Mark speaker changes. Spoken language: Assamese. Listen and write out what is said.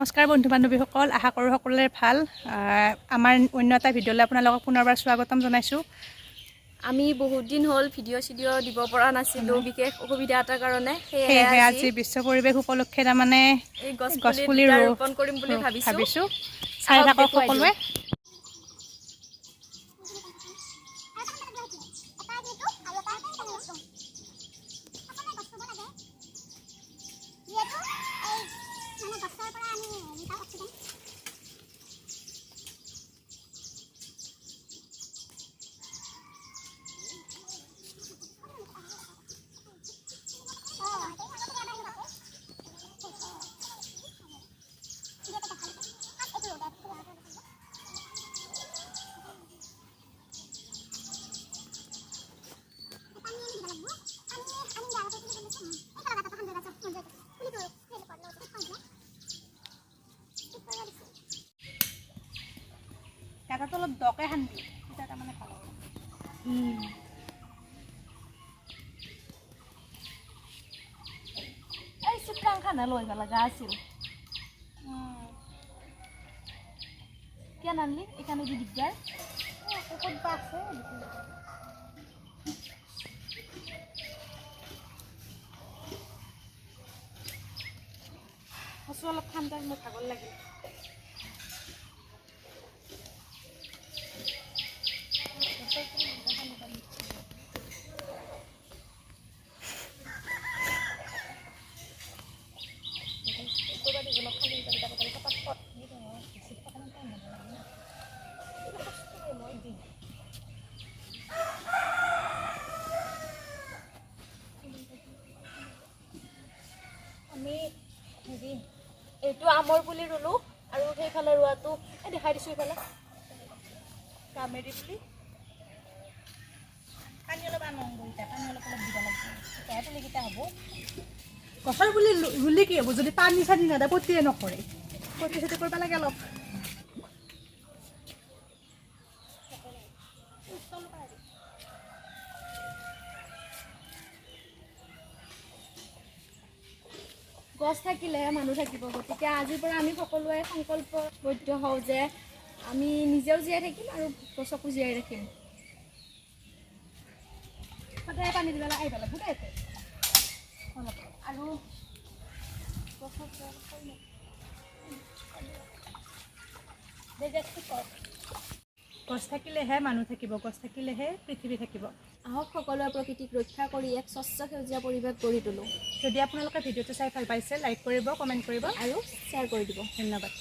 Speaker 1: নমস্কাৰ বন্ধু বান্ধৱীসকল, আশা কৰোঁ সকলোৰে ভাল। আমাৰ অন্য এটা ভিডিঅ'লৈ আপোনালোকক পুনৰবাৰ স্বাগতম জনাইছোঁ।
Speaker 2: আমি বহুত দিন হ'ল ভিডিঅ' দিব পৰা নাছিলোঁ, বিশেষ অসুবিধা এটাৰ কাৰণে।
Speaker 1: সেয়েহে আজি বিশ্ব পৰিৱেশ উপলক্ষে তাৰমানে
Speaker 2: এই
Speaker 1: গছপুলি
Speaker 2: ৰোপণ কৰিম বুলি ভাবিছোঁ।
Speaker 1: চাই থাকক সকলোৱে। অলপ দকে খান্দি তাৰমানে ভাল হ'ব।
Speaker 2: এই চিত্ৰাং খানা লৈ যাব লগা আছিল। কিয় নানলি এখানে দি দিগদাৰ
Speaker 1: আছে অলপ ঠাণ্ডা মোৰ ভাগৰ লাগিল।
Speaker 2: এইটো আমৰ পুলি ৰুলো আৰু সেইফালে ৰোৱাটো দেখাই দিছোঁ। এইফালে
Speaker 1: কামেৰি পুলি পানী অলপ আনন্দ পানী অলপ দিব লাগিব, তেতিয়াহে পুলিকেইটা হ'ব। গছৰ পুলি ৰুলে কি হ'ব যদি পানী চানী নাদা পতিয়ে নকৰে, পতি চতি কৰিব লাগে অলপ।
Speaker 2: গছ থাকিলেহে মানুহ থাকিব। গতিকে আজিৰ পৰা আমি সকলোৱে সংকল্পবদ্ধ হওঁ যে আমি নিজেও জীয়াই থাকিম আৰু গছকো জীয়াই ৰাখিম।
Speaker 1: সদায় পানী দিবলৈ আহিব লাগিব দেই। আৰু গছ থাকিলেহে মানুহ থাকিব, গছ থাকিলেহে পৃথিৱী থাকিব।
Speaker 2: আহক সকলোৱে প্ৰকৃতিক ৰক্ষা কৰি এক স্বচ্ছ সেউজীয়া পৰিৱেশ গঢ়ি তোলোঁ।
Speaker 1: যদি আপোনালোকে ভিডিঅ'টো চাই ভাল পাইছে, লাইক কৰিব, কমেণ্ট কৰিব
Speaker 2: আৰু শ্বেয়াৰ কৰি দিব।
Speaker 1: ধন্যবাদ।